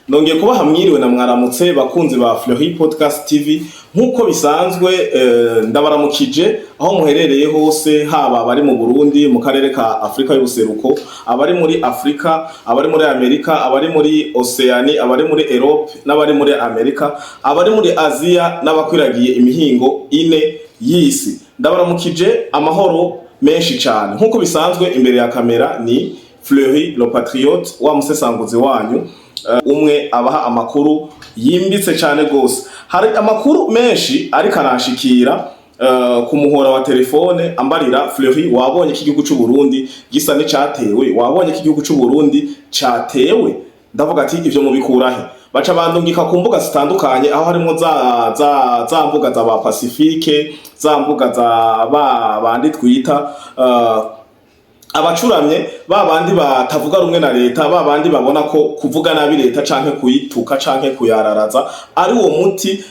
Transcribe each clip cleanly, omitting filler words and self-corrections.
Nongeye kuba hamwiriwe na mwaramutse bakunzi ba Fleury Podcast TV nkuko bisanzwe ndabaramukije aho muherereye hose haba abari mu Burundi mu karere ka Afrika y'ubuseruko abari muri Afrika abari muri Amerika abari muri Oceania abari muri Europe n'abari muri Amerika abari muri Asia n'abakwiragiye imihingo ine y'isi ndabaramukije amahoro menshi cyane nkuko bisanzwe imbere ya kamera ni Fleury le Patriote wa musesanguzi wanyu umwe abaha amakuru yimbitse cyane gose hari amakuru menshi ariko arashikira ku muhora wa telefone ambarira Fleury wabonye iki gihugu cy'u Burundi gisa n'icyatewe wabonye iki gihugu cy'u Burundi cyatewe ndavuga ati ivyo mubikurahe baca bandungika ku mbuga zitandukanye aho harimo za mbuga za ba Pacifique za mbuga za bandi twita abacuramye babandi batavuga rumwe na leta babandi babona ko kuvuga nabi leta canke kuyituka canke kuyararaza ari uwo muti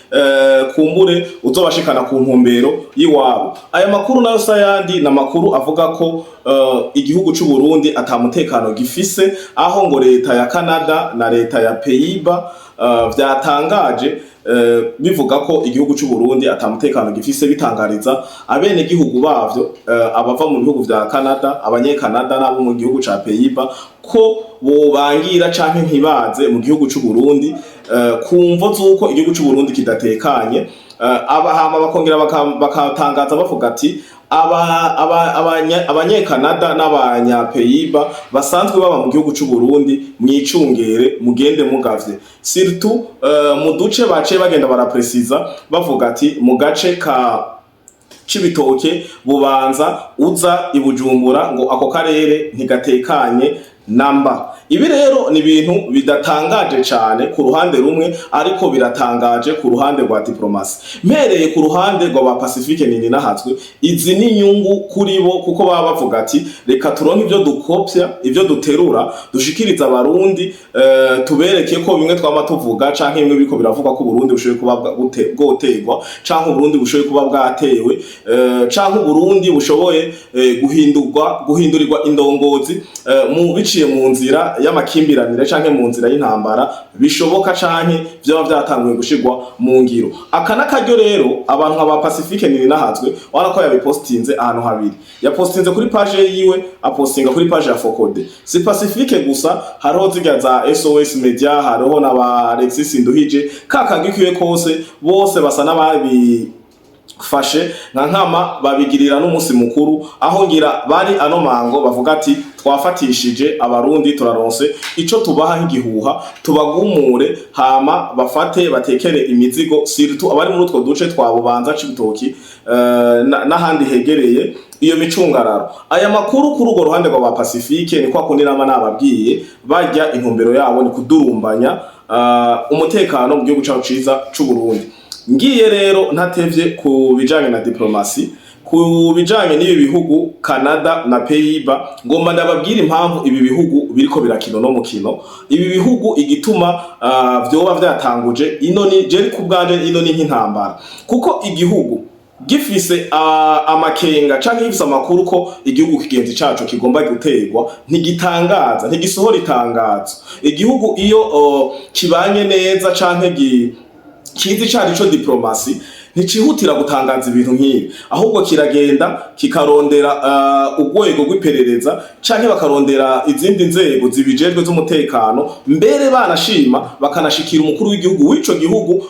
kumbure uzobashikana ku ntumbero yiwabo. Aya makuru nayo sayandi na makuru avuga ko igihugu cy'u Burundi atamutekano gifise aho ngo leta ya Canada na leta ya Pays-Bas vyatangaje bivuga ko igihugu cy'u Burundi atamutekano gifise bitangariza abene gihugu bavyo abava mu bihugu vya Canada abanyekanada nabo mu gihugu ca Pays-Bas ko bobangira canke ntibaze mu gihugu cy'u Burundi kumvo zuko igihugu cy'u Burundi kidatekanye abahama bakongera bakatangaza bavuga ati abanyekanada n'abanya Pays-Bas basanzwe baba mu gihugu cy'u Burundi mwicungere mugende mugavye surtout mu duce bace bagenda barapresiza bavuga ati mu gace ka Cibitoke Bubanza uza ibujumbura ngo ako karere ntigatekanye namba. Ibi rero ni ibintu bidatangaje cyane ku ruhande rumwe ariko biratangaje ku ruhande rwa diplomasi. Mpereye ku ruhande rwa ba Pacifique nini nahatswe izi ni nyungu kuri bo kuko baba bavuga ati reka turonke ivyo dukopya ivyo duterura dushikiriza abarundi tubereke ko bimwe twama tuvuga canke bimwe biko biravuga ko Burundi bushoye kuba bwotegwa canke Burundi bushoye kuba bwatewe canke Burundi bushoboye guhindurirwa indongozi mu biciye mu nzira y'amakimbiranire canke mu nzira y'intambara bishoboka canke byo byatanguye gushigwa mu ngiro. Aka nakaryo rero abantu aba Pacifique nini nahatswe warako yabipostinze ahantu habiri yapostinze kuri page yiwe apostinga kuri page ya Focode si Pacifique gusa hariho zirya za SOS Media hariho na ba Alexis Nduhije kakagikiwe kose bose basa nababi fashe nkama babigirira n'umunsi mukuru aho ngira bari ano mango bavuga ati twafatishije abarundi turaronse ico tubaha nk'igihuha tubagumure hama bafate batekere imizigo surtout abari muri utwo duce twabubanza Cibitoki n'ahandi hegereye iyo micungararo. Aya makuru kuri urwo ruhande rwa Pacifique ni kwa kunirama nababwiye bajya intumbero yabo ni kudurumbanya umutekano mu gihugu cyacu ciza cy'u Burundi. Ngiye rero ntatevye ku bijanye na diplomasi ku bijanye n'ibi bihugu Canada na Pays-Bas ngomba ndababwira impamvu ibi bihugu biriko birakino no mukino ibi bihugu igituma vyoba vyatanguje ino ni je kubwanje ino ni nk'intambara kuko igihugu gifise amakenga canke gifise amakuru ko igihugu kigenzi cacu kigomba gutegwa ntigitangaza ntigisohora itangazo. Igihugu iyo kibanye neza canke kizi cyari cyo diplomasi nticihutira gutangaza ibintu nk'ibi ahubwo kiragenda kikarondera urwego rw'iperereza canke bakarondera izindi nzego zibijejwe z'umutekano mbere banashima bakanashikira umukuru w'igihugu w'ico gihugu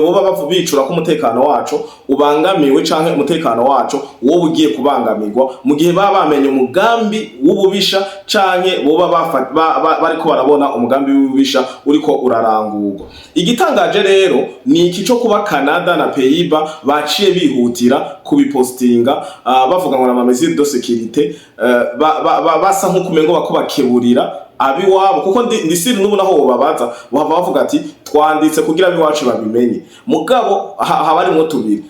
boba bicura ko umutekano wacu ubangamiwe canke umutekano wacu wo bugiye kubangamirwa mu gihe baba bamenye umugambi w'ububisha canke boba bariko barabona umugambi w'ububisha uriko urarangurwa. Igitangaje rero ni iki cyo kuba Canada na Pays-Bas baciye bihutira kubipostinga bavuga ngo na mesure de sécurité basa nk'ukumengo bakubakeburira abi wabo kuko ndisiri n'ubu naho babaza bavuga ati twanditse kugira abiwacu babimenye mugabo habarimo tubiri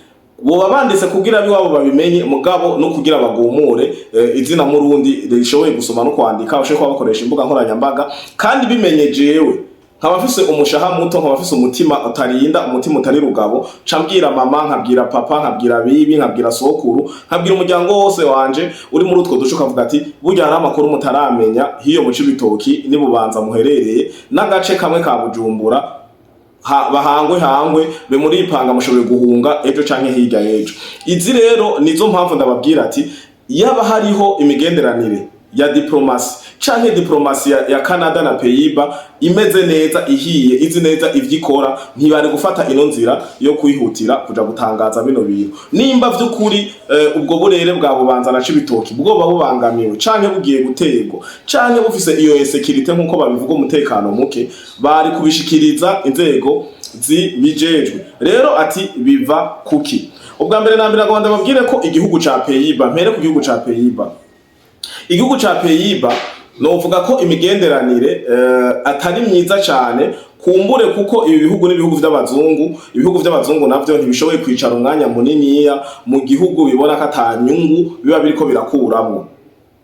boba banditse kugira abiwabo babimenye mugabo no kugira bagumure izina murundi rishoboye gusoma no kwandika bashoye kwa bakoresha imbuga nkoranyambaga kandi bimenye jewe nkaba mfise umushaha muto, nkaba mfise umutima utarinda, umutima utari rugabo, cambwira mama, nkabwira papa, nkabwira bibi, nkabwira sokuru, nkabwira umuryango wose wanje uri muri utwo duce, ukavuga ati burya hari amakuru mutaramenya hiyo mu Cibitoki ni Bubanza muherereye n'agace kamwe ka Bujumbura, bahangwe be muri ipanga mushoboye guhunga ejo canke hirya y'ejo. Izi rero nizo mpamvu ndababwira ati yaba hariho imigenderanire ya diplomasi canke diplomasi ya Canada na Pays-Bas imeze neza, ihiye, izi neza ivyikora, ntibari gufata ino nzira yo kwihutira kuja gutangaza bino bintu. Nimba vy'ukuri ubwo burere bwa Bubanza na Cibitoki bwoba bubangamiwe canke bugiye guterwa canke bufise iyo insécurité nkuko babivuga, umutekano muke, bari kubishikiriza inzego zibijejwe. Rero ati biva kuki? Ubwa mbere na mbere agomba babwire ko igihugu ca Pays-Bas, mpere ku gihugu ca Pays-Bas. Igihugu ca Pays-Bas novuga ko imigenderanire atari myiza cyane, kumbure kuko ibi bihugu n'ibihugu vy'abazungu, ibihugu vy'abazungu navyo ntibishoboye kwicara umwanya muniniya mu gihugu bibona ko atanyungu biba biriko birakuramwo.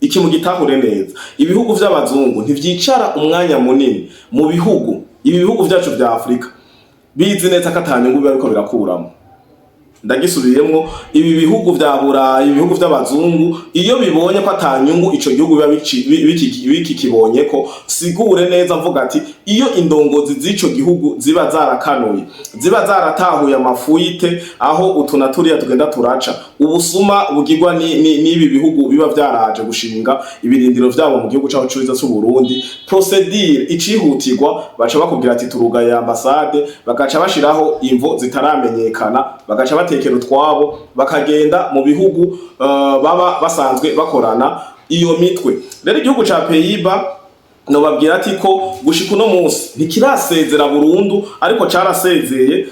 Iki mu gitahure neza, ibihugu vy'abazungu ntivyicara umwanya munini mu bihugu, ibi bihugu vyacu vya Afrika bizi neza ko atanyungu biba biriko birakuramwo. Ndagisubiyemwo, ibi bihugu vya Burayi, ibihugu vy'abazungu iyo bibonye ko atanyungu ico gihugu biba bikikibonye ko, sigure neza mvuga ati iyo indongozi z'ico gihugu ziba zarakanuye, ziba zaratahuye amafuite aho utunaturiya tugenda turaca, ubusuma bugirwa n'ibi bihugu biba vyaraje gushinga ibirindiro vyabo mu gihugu caho ciza c'u Burundi, procedure icihutirwa baca bakubwira ati turugaye ambassade, bagaca bashiraho imvo zitaramenyekana, bagaca batekera utwabo bakagenda mu bihugu baba basanzwe bakorana iyo mitwe. Rero igihugu ca Pays-Bas no babwira ati ko gushika uno munsi ntikirasezera burundu, ariko carasezeye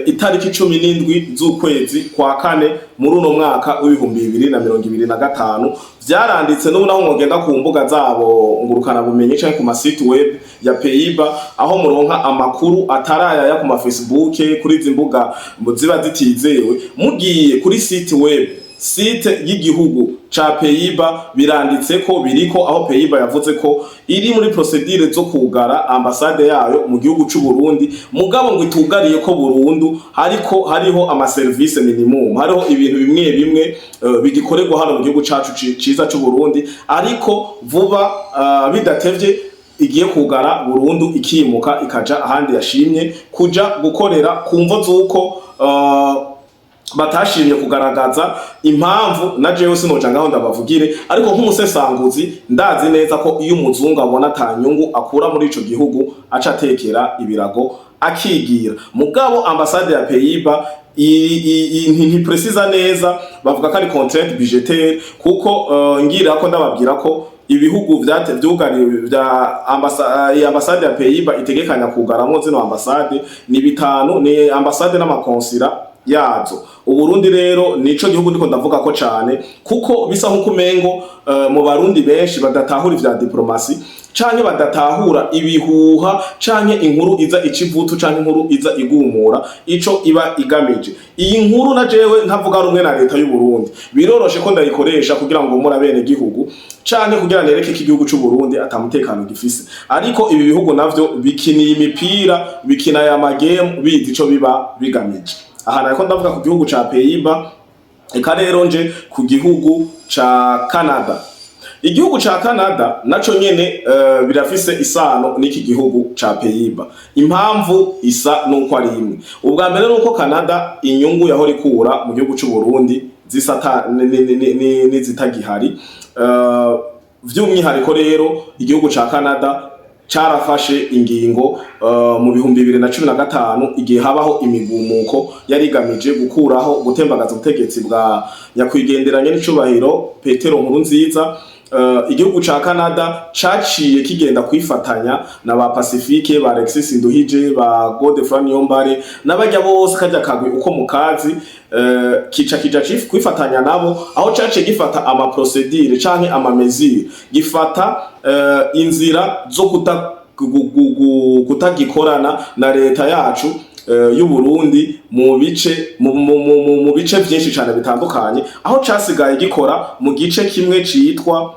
itariki 17 z'ukwezi kwa kane muri uno mwaka w'2025. Vyaranditse n'ubu naho mwogenda ku mbuga zabo ngurukana bumenyi canke ku masite web ya Pays-Bas, aho muronka amakuru ataraya ku ma Facebook, kuri izi mbuga ziba zitizewe. Mugiye kuri site web, site y'igihugu ca Pays-Bas, biranditse ko biriko aho Pays-Bas yavuze ko iri muri procedure zo kugara ambassade yayo mu gihugu c'u Burundi, mugabo ngo itugariye ko burundu, hariko hariho ama service minimum, hariho ibintu bimwe bimwe bigikorerwa hano mu gihugu cacu ciza c'u Burundi, ariko vuba bidatevye igiye kugara burundu, ikimuka ikaja ahandi yashimye kuja gukorera, kumvo zuko batashimye kugaragaza impamvu. Na jewe sinoja ngaho ndabavugire, ariko nk'umusesanguzi ndazi neza ko iyo umuzungu abona atanyungu akura muri ico gihugu aca atekera ibirago akigira. Mugabo ambassade ya Pays-Bas ntiprecisa neza, bavuga ko ari contrainte budgétaire, kuko ngira ko ndababwira ko ibihugu vyugariwe vya ambassade ya Pays-Bas itegekanya kugaramwo zino ambassade ni 5, ni ambassade n'amakonsila yazo. Uburundi rero nico gihugu ndiko ndavuga ko cane, kuko bisa nkuko umengo mu Barundi benshi badatahura ivya diplomasi, canke badatahura ibihuha canke inkuru iza icivutu canke inkuru iza igumura ico iba igamije. Iyi nkuru na jewe ntavuga rumwe na leta y'u Burundi, biroroshe ko ndayikoresha kugira ngo muri abene gihugu canke kugira nereke ko igihugu c'u Burundi atamutekano gifise, ariko ibi bihugu navyo bikiniye imipira, bikina ya magame, bizi ico biba bigamije. Aha nariko ndavuga ku gihugu ca Pays-Bas. Eka rero nje ku gihugu ca Canada. Igihugu ca Canada naco nyene birafise isano n'iki gihugu ca Pays-Bas. Impamvu isa nuko ari imwe. Ubwa mbere nuko Canada inyungu yahora ikura mu gihugu c'u Burundi zisata n'izitagihari. Vy'umwihariko rero igihugu ca Canada carafashe ingingo mu 2015 igihe habaho imigumuko yarigamije gukuraho gutembagaza ubutegetsi bwa nyakwigenderanye n'icubahiro Petero Nkurunziza. Igihugu ca Canada caciye kigenda kwifatanya na ba Pacifique, ba Alexis Nduhije, ba Godefroid Niyombare n'abajya bose kajya kagwe uko mukazi, kija kwifatanya nabo, aho caciye gifata ama procedure canke ama mesure, gifata inzira zo kutagikorana na leta yacu y'u Burundi mu bice byinshi cyane bitandukanye, aho casigaye gikora mu gice kimwe citwa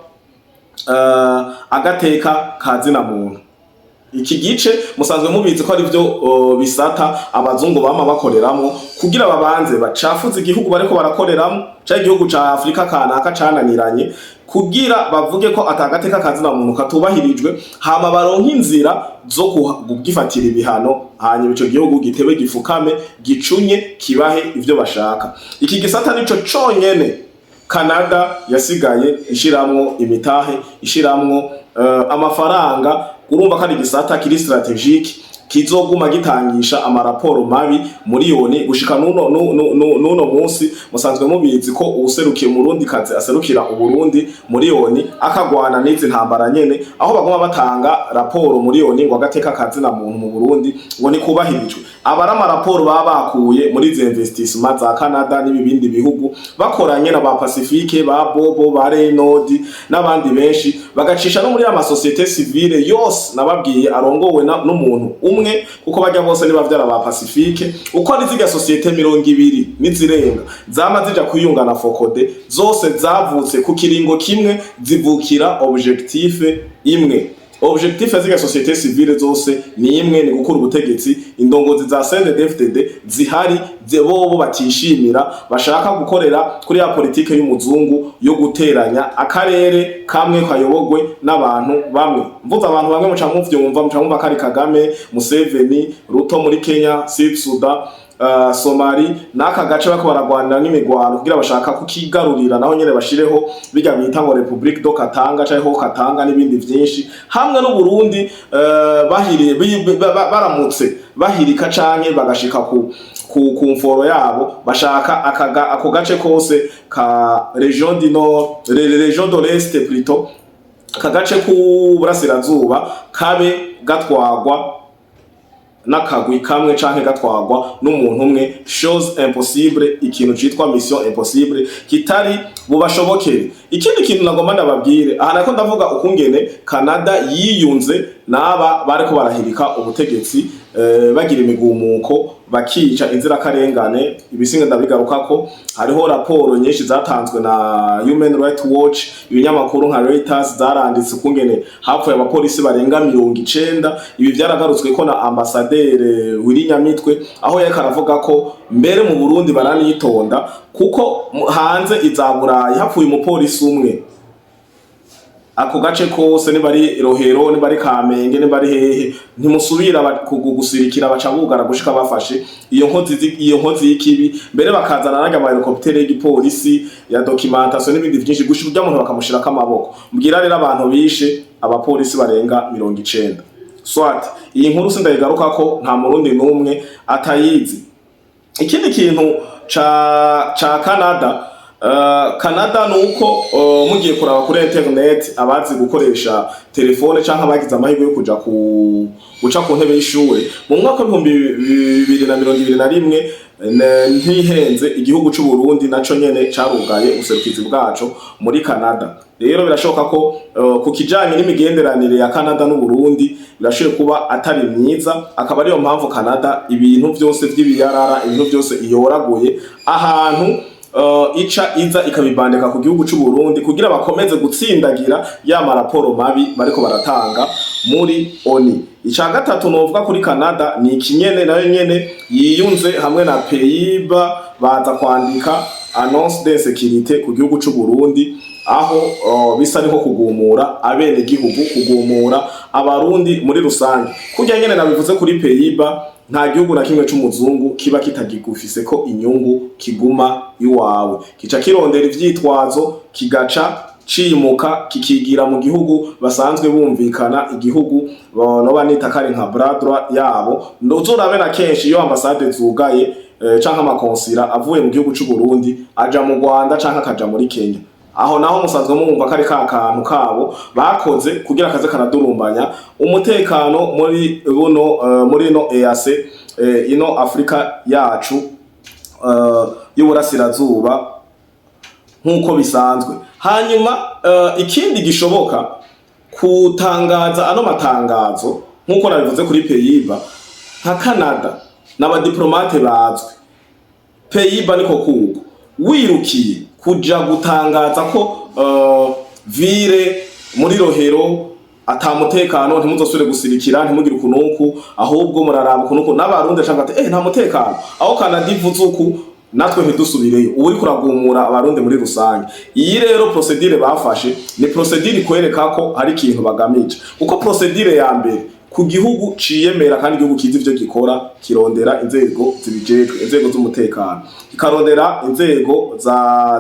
agateka kazina muntu. iki gice musanzwe mubizi ko ari byo bisata abazungu bama bakoreramo kugira babanze bacafuza igihugu bariko barakoreramo ca igihugu ca Afrika kanaka cananiranye kugira bavuge ko atagateka kazina muntu katubahirijwe hama baronka inzira zo kugifatira ibihano hanyuma ico gihugu gitebe gifukame gicunye kibahe ivyo bashaka. Iki gisata nico conyene Canada yasigaye ishiramwo imitahe ishiramwo amafaranga. Urumva ko ari gisata kiri strategique kizoguma gitangisha amaraporo mabi muri yoni gushika nuno munsi musanzwe mubizi ko userukiye mu Burundi kaze aserukira uburundi muri yoni akagwana n'izi ntambara nyene aho bagoma batanga raporo muri yoni ngo agateka kazi na muntu mu Burundi ngo ni kubahirijwe abara amaraporo bakuye muri izi investissement za Canada n'ibindi bihugu bakoranye na ba Pacifique ba Bobo ba Renaud n'abandi benshi bagacisha no muri ama societe civile yose nababwiye arongowe n'umuntu kuko bajya bose ni bavyara ba Pacifique uko ari ziga societe 200 nizirenga zama zija kuyunga na Focode zose zavutse ku kiringo kimwe zivukira objectif imwe. Objectif ziga societe civile zose ni imwe, ni gukura ubutegetsi. Indongozi za CNDD-FDD zihari bobo batishimira bashaka gukorera kuri ya politike y'umuzungu yo guteranya akarere kamwe kayobogwe n'abantu bamwe. Mvuze abantu bamwe muca muvyumva kari Kagame, Museveni, Ruto muri Kenya, Sud Sudan, Somali naka gace bako baragwanira n'imigwano kugira bashaka kukigarurira naho nyene bashireho bijya bita ngo Republique do Katanga cyangwa Katanga n'ibindi vyinshi hamwe no Burundi bahiriye baramutse bahirika canke bagashika ku mforo yabo bashaka ako gace kose ka Region du Nord, Region de l'Est plutôt kagace ku burasirazuba kabe gatwagwa nakagwi kamwe canke gatwagwa n'umuntu umwe. Chose impossible, ikintu citwa mission impossible kitari bubashobokere. Ikindi kintu nagomba ndababwire aha nako ndavuga ukungene Canada yiyunze naba bariko barahirika ubutegetsi bagira imigumuko bakica inzira karengane. Ibisinga ndabigarukako hariho raporo nyinshi zatanzwe na Human Rights Watch, ibinyamakuru nka Reuters zaranditse ukungene hapfuye abapolisi barenga 90. Ibi byaragarutswe ko na ambasaderi Wirinyamitwe aho yari karavuga ko mbere mu Burundi baranitonda kuko hanze izaburayi hapfuye umupolisi umwe ako gace kose ni bari Rohero ni bari Kamenge ni bari hehe ntimusubira kugusirikira baca bugara gushika bafashe iyo nkozi y'ikibi mbere bakazana naga ama helicopter y'igipolisi ya documentation n'ibindi byinshi gushika umuntu bakamushira kamaboko. Mbwira rero abantu bishe abapolisi barenga 90. Swat iyi nkuru sindayigaruka ko nta murundi numwe atayizi. Ikindi kintu ca Canada nuko mugiye kuraba kuri internet abazi gukoresha telefone canke abagize amahirwe yo kuja guca ku ntebe y'ishure mu mwaka wa 2021 ntihenze igihugu c'u Burundi naco nyene carugaye ubuserukizi bwaco muri Canada. Rero birashoboka ko ku kijanye n'imigenderanire ya Canada n'u Burundi birashoboye kuba atari myiza, akaba ariyo mpamvu Canada ibintu byose vy'ibiyarara ibintu byose iyoraguye ahantu ica iza ikabibandeka ku gihugu c'u Burundi kugira bakomeze gutsindagira ya maraporo mabi bariko baratanga muri ONU. Ica gatatu novuga kuri Canada ni ikinyene nayo nyene yiyunze hamwe na Pays-Bas baza kwandika annonce de sécurité ku gihugu c'u Burundi aho bisa niko kugumura abene gihugu kugumura abarundi muri rusange. Kujya nyene nabivuze kuri Pays-Bas nta gihugu na kimwe c'umuzungu kiba kitagigufise ko inyungu kiguma iwawe, kica kirondera ivyitwazo kigaca cimuka kikigira mu gihugu basanzwe bumvikana igihugu no banita kare nka bradra yabo. Ndozorabe na kenshi iyo ambassade zugaye canke amakonsira avuye mu gihugu c'u Burundi aja mu Rwanda canke akaja muri Kenya. Aho naho musanzwe mwumva kare kantu kabo bakoze kugira akaze kanadurumbanya umutekano muri no EAC ino Afrika yacu y'uburasirazuba nkuko bisanzwe. Hanyuma ikindi gishoboka kutangaza ano matangazo nkuko nabivuze kuri Pays-Bas nka Canada n'abadiplomate bazwe. Pays-Bas niko kuko wirukiye kuja gutangaza ko vire muri Rohero atamutekano ntimuzosubire gusirikira ntimugire ukunuku ahubwo muraraba ukunuku n'abarundi cyangwa ati nta mutekano aho Canada ivuze uku natwe ntidusubireyo uri kuragumura abarundi muri rusange. Iyi rero procedure bafashe ni procedure ikwereka ko hari ikintu bagamije, uko procedure ya mbere ku gihugu ciyemera kandi igihugu kizi ivyo gikora kirondera inzego zibijejwe, inzego z'umutekano, kikarondera inzego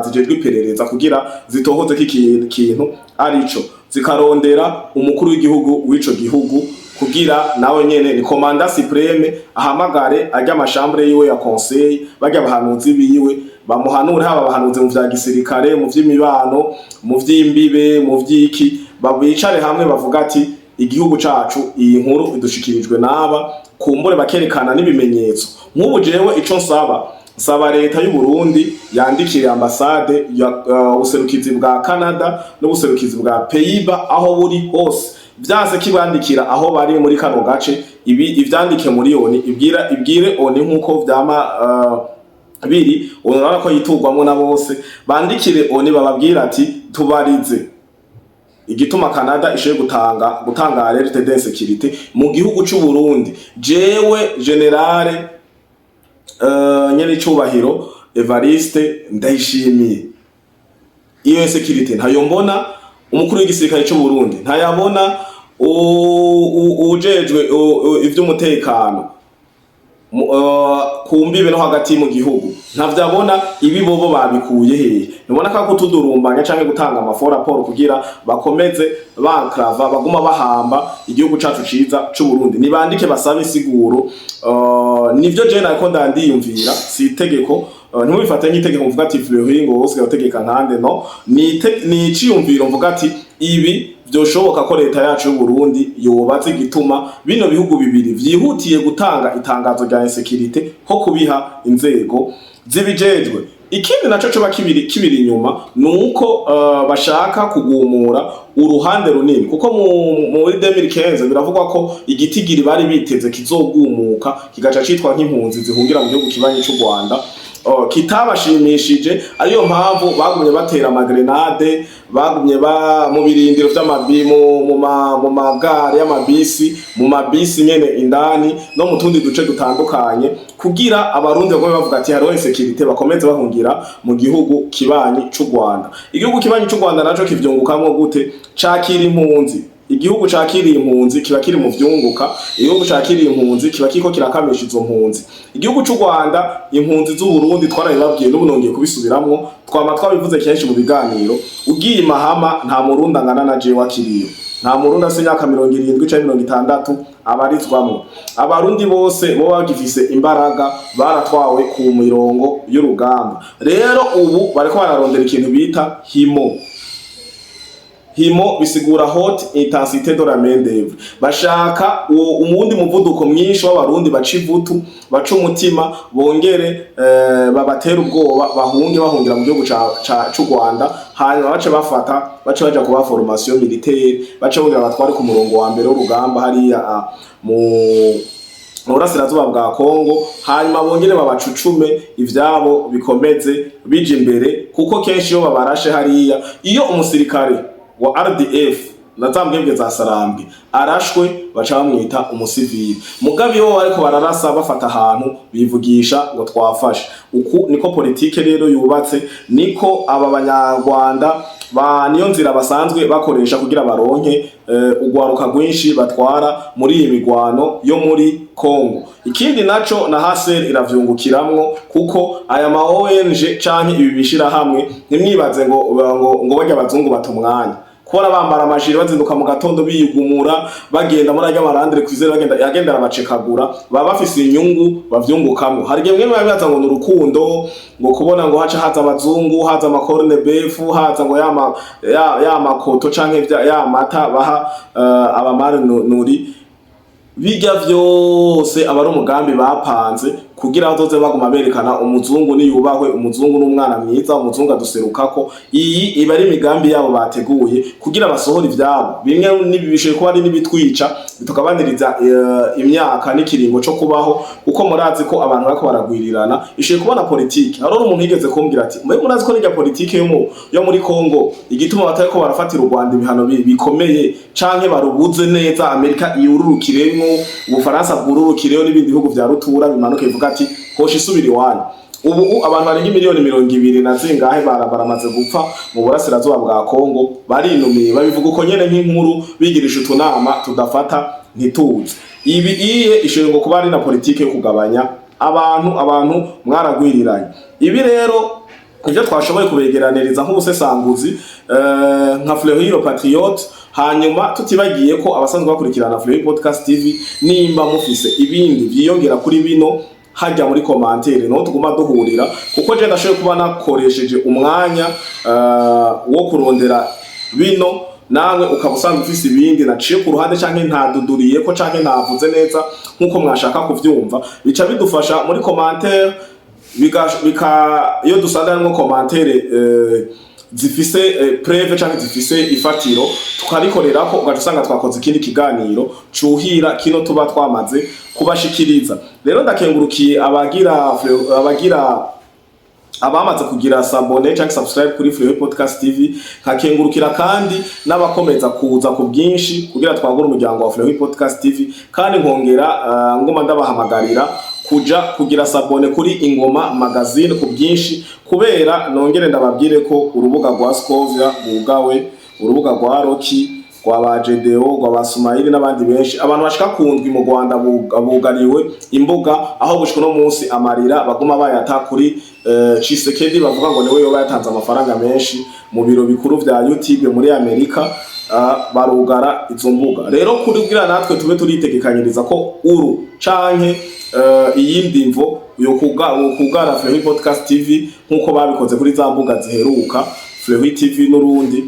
zijejwe iperereza kugira zitohoze ikintu arico, zikarondera umukuru w'igihugu w'ico gihugu kugira nawe nyene ni komanda supreme ahamagare ajya amashambre yiwe ya conseil bajya abahanuzi biwe bamuhanure, haba abahanuzi mu vya gisirikare, mu vy'imibano, mu vy'imbibe, mu vy'iki, babicare hamwe bavuga ati igihugu cacu iyi nkuru idushikirijwe n'aba, kumbure bakerekana n'ibimenyetso. Nk'ubu jewe ico nsaba leta y'u Burundi yandikire ambasade ubuserukizi bwa Canada n'ubuserukizi bwa Pays-Bas aho buri hose, vyanse kibandikira aho bari muri kano gace, ivyandike muri ONU, ibwire ONU nkuko vyama biri, urabona ko yitugwamo na bose, bandikire ONU bababwira ati tubarize igituma Canada ishoye gutanga alerte d'insécurité mu gihugu cy'u Burundi. Jewe generale nyene cyubahiro Evariste Ndayishimiye, iyo insécurité ntayo mbona, umukuru w'igisirikare cy'u Burundi ntayabona, ujejwe ivy'umutekano kumbibe no hagati mu gihugu ntavyabona. Ibi bobo babikuye hehe? Nibona ko kutudurumbanya canke gutanga amafora raporo kugira bakomeze bankrava baguma bahamba igihugu cacu ciza c'u Burundi. Nibandike basabe insiguro, nivyo je nako ndandiyumvira, si itegeko, ntimubifate nk'itegeko mvuga ati Fleury ngo wose gategeka nkande, no ni iciyumviro mvuga ati ibi vyoshoboka ko leta yacu y'u Burundi yobaze igituma bino bihugu bibiri vyihutiye gutanga itangazo rya insécurité ho kubiha inzego zibijejwe. Ikindi naco coba kibiri inyuma nuko bashaka kugumura uruhande runini, kuko muri 2015 biravugwa ko igitigiri bari biteze kizogumuka kigaca citwa nk'impunzi zihungira mu gihugu kibanyi cy'u Rwanda, kitabashimishije. Ariyo mpamvu bagumye batera amagrenade, bagumye mu birindiro mu magare y'amabisi, mu mabisi nyene indani no mu tundi duce dutandukanye, kugira abarundi bagome bavuga ati hariho insécurité, bakomeze bahungira mu gihugu kibanyi cy'u Rwanda. Igihugu kibanyi cy'u Rwanda naco kivyungukamwo gute? Cakira impunzi. Igihugu cakiriye impunzi kiba kiri mu vyunguka, igihugu cakiriye impunzi kiba kiko kirakamisha izo mpunzi. Igihugu cy'u Rwanda, impunzi z'u Burundi twarabibabwiye n'ubu nongeye kubisubiramo, twabivuze kenshi mu biganiro, ugiye Mahama nta murundi angana na jewe akiriyo, nta murundi ase imyaka 70 canke 60 abarizwamwo. Abarundi bose bo bagifise imbaraga baratwawe ku mirongo y'urugamba. Rero ubu bariko bararondera ikintu bita himo bisigura haute intensité de la main d'œuvre. Bashaka umundi muvuduko mwinshi w'abarundi baca ivutu, baca umutima, bongere babatera ubwoba, bahungira mu gihugu c'u Rwanda, hanyuma bace baja kuba formation militaire, bace bongera batware ku murongo wa mbere w'urugamba hariya mu burasirazuba bwa Kongo, hanyuma bongere babacucume ivyabo bikomeze bije imbere, kuko kenshi iyo babarashe hariya, iyo umusirikare wa RDF na zambwebwe za Sarambi arashwe baca bamwita umusivili. Mugabe bo bariko bararasa bafata ahantu bivugisha ngo twafashe. Uku niko politike rero yubatse, niko aba banyarwanda niyo nzira basanzwe bakoresha kugira baronke ugwaruka rwinshi batwara muri iyi migwano yo muri Kongo. Ikindi naco na HCR iravyungukiramwo, kuko aya ma ONG canke ibi bishira hamwe nimwibaze ngo bajya abazungu batumwanya kora bambara amajiri bazinduka mu gatondo biyugumura bagenda muri ajya marandire kwizera yagenda arabacekagura, baba bafise inyungu bavyungukamwo. Hari gemwe babibaza ngo n'urukundo, ngo kubona ngo haza abazungu, haza amakorne befu, haza ngo ya makoto canke ya mata baha abamare nuri, bijya vyose abari umugambi bapanze kugira bazoze baguma berekana umuzungu niyubahwe, umuzungu n'umwana mwiza, umuzungu aduserukako. Iyi iba ari imigambi yabo bateguye kugira basohora ivyabo. Bimwe n'ibibishoye kuba ari n'ibitwica tukabaniriza imyaka n'ikiringo cyo kubaho, uko murazi ko abantu bariko baragwirirana. Ishoye kubona politike, hari umuntu yigeze kumbwira ati mwe murazi ko n'irya politike yo muri Kongo igituma batariko barafatira u Rwanda ibihano bikomeye canke barubuze neza Amerika iyururukiremwo, Ubufaransa bwururukireyo n'ibindi bihugu vya rutura bimanuke bivuga ati hosha isubira iwanyu. Ubu abantu barenga miliyoni 20 na zingahe baramaze gupfa mu burasirazuba bwa Kongo, barinumiye babivuga uko nyene nk'inkuru bigirisha utunama tudafata ntituze. Ibi ishoye ngo kuba ari na politike yo kugabanya abantu mwaragwiriranye. Ibi rero ivyo twashoboye kubegeraniriza nk'ubusesanguzi nka Fleury Patriote, hanyuma tutibagiye ko abasanzwe bakurikirana Fleury Podcast TV nimba mufise ibindi vyiyongera kuri bino hajya muri commentaire no tuguma duhurira, kuko je ndashoboye kuba nakoresheje umwanya wo kurondera bino, nawe ukaba usanzwe ufise ibindi naciye ku ruhande canke ntaduduriye ko canke ntavuze neza nkuko mwashaka kuvyumva, bica bidufasha muri commentaire iyo dusanga harimo commentaire zifise preve canke zifise ifatiro tukarikorera ko ugaca usanga twakoze ikindi kiganiro cuhira kino tuba twamaze kubashikiriza. Rero ndakengurukiye abamaze kugira sabone canke subscribe kuri Fleury Podcast TV, nkakengurukira kandi n'abakomeza kuza ku bwinshi kugira twagura umuryango wa Fleury Podcast TV, kandi nkongera ngoma ndabahamagarira kugira sabone kuri Ingoma Magazine ku bwinshi, kubera nongere ndababwire ko urubuga rwa Scovia bugawe, urubuga rwa Roki, kwa Bajedeo, kwa Basumaili n'abandi benshi, abantu bashika kundwi mu Rwanda bugariwe imbuga, aho gushika no munsi amarira baguma bayata kuri Chisekedi, bavuga ngo niwe yoba yatanze amafaranga menshi mu biro bikuru vya YouTube muri Amerika, barugara izo mbuga. Rero kugira natwe tube turitegekanyiriza ko uru canke iyindi mvo yo kugara Fleury Podcast TV nkuko babikoze kuri za mbuga ziheruka Fleury TV n'urundi.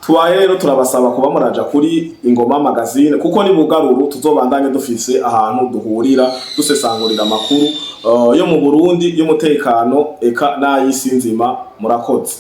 Tubaye rero turabasaba kuba muraja kuri Ingoma Magazine, kuko ni bugaruru tuzobandanye dufise ahantu duhurira dusesangurira amakuru yo mu Burundi y'umutekano eka n'ayisi nzima. Murakoze.